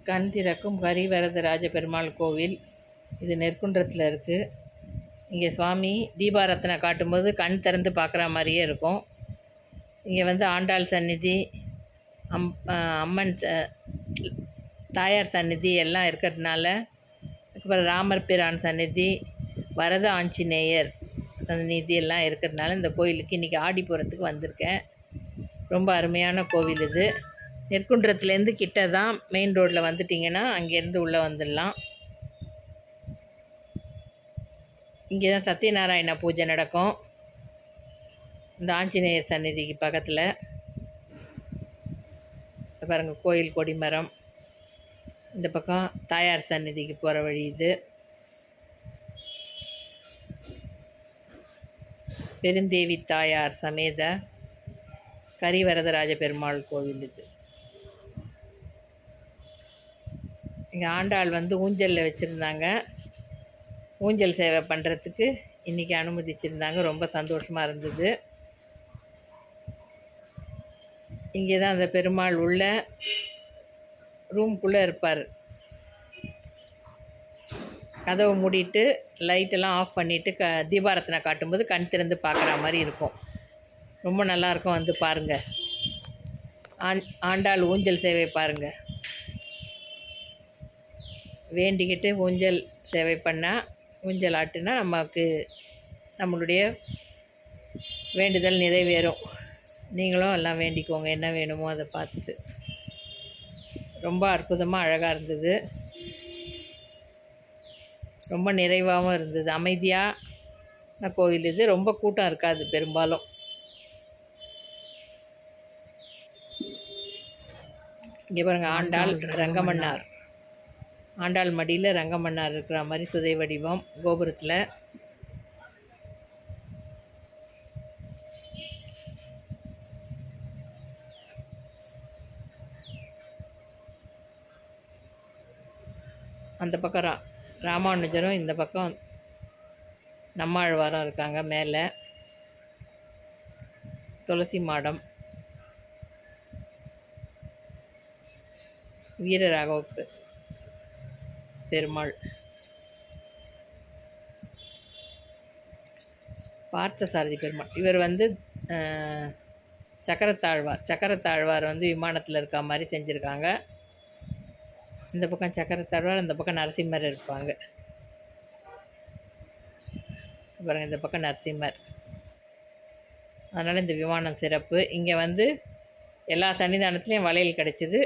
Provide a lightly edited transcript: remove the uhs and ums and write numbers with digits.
கண் திறக்கும் கரிவரதராஜ பெருமாள் கோவில். இது நெற்குன்றத்தில் இருக்குது. இங்கே சுவாமி தீபாரத்தனை காட்டும்போது கண் திறந்து பார்க்குற மாதிரியே இருக்கும். இங்கே வந்து ஆண்டாள் சந்நிதி, அம்மன் தாயார் சந்நிதி எல்லாம் இருக்கிறதுனால, அதுக்கப்புறம் ராமர் பிரான் சந்நிதி, வரத ஆஞ்சநேயர் சந்நிதி எல்லாம் இருக்கிறதுனால இந்த கோயிலுக்கு இன்றைக்கி ஆடி போகிறதுக்கு வந்திருக்கேன். ரொம்ப அருமையான கோவில் இது. நெற்குன்றத்துலேருந்து கிட்ட தான், மெயின் ரோட்டில் வந்துட்டிங்கன்னா அங்கேருந்து உள்ளே வந்துடலாம். இங்கே தான் சத்யநாராயண பூஜை நடக்கும். இந்த ஆஞ்சநேயர் சந்நிதிக்கு பக்கத்தில் பாருங்கள் கோயில் கொடிமரம். இந்த பக்கம் தாயார் சந்நிதிக்கு போகிற வழி இது. பெருந்தேவி தாயார் சமேத கரிவரதராஜ பெருமாள் கோவில் இது. இங்கே ஆண்டாள் வந்து ஊஞ்சலில் வச்சுருந்தாங்க. ஊஞ்சல் சேவை பண்ணுறதுக்கு இன்றைக்கி அனுமதிச்சிருந்தாங்க. ரொம்ப சந்தோஷமாக இருந்தது. இங்கே தான் அந்த பெருமாள் உள்ள ரூம்குள்ளே இருப்பார். கதவை மூடிட்டு லைட்டெல்லாம் ஆஃப் பண்ணிவிட்டு தீபாரத்தனை காட்டும்போது கண் திறந்து பார்க்குற மாதிரி இருக்கும். ரொம்ப நல்லாயிருக்கும், வந்து பாருங்கள். ஆண்டாள் ஊஞ்சல் சேவை பாருங்கள். வேண்டிக்கிட்டு ஊஞ்சல் சேவை பண்ணால், ஊஞ்சல் ஆட்டுனா நமக்கு நம்மளுடைய வேண்டுதல் நிறைவேறும். நீங்களும் எல்லாம் வேண்டிக்கோங்க, என்ன வேணுமோ அதை பார்த்துட்டு. ரொம்ப அற்புதமாக அழகாக இருந்தது. ரொம்ப நிறைவாகவும் இருந்தது. அமைதியான கோவில் இது. ரொம்ப கூட்டம் இருக்காது பெரும்பாலும். இங்கே பாருங்கள், ஆண்டாள் ரங்கமன்னார். ஆண்டாள் மடியில் ரங்கமன்னார் இருக்கிற மாதிரி சுதை வடிவம் கோபுரத்தில். அந்த பக்கம் ராமானுஜரும், இந்த பக்கம் நம்மாழ்வாரும் இருக்காங்க. மேலே துளசி மாடம், வீரராகவ பெருமாள், பார்த்தசாரதி பெருமாள். இவர் வந்து சக்கரத்தாழ்வார் வந்து விமானத்தில் இருக்க மாதிரி செஞ்சுருக்காங்க. இந்த பக்கம் சக்கரத்தாழ்வார், இந்த பக்கம் நரசிம்மர் இருப்பாங்க. பாருங்கள், இந்த பக்கம் நரசிம்மர். அதனால் இந்த விமானம் சிறப்பு. இங்கே வந்து எல்லா சன்னிதானத்துலேயும் வளையல் கிடச்சிது.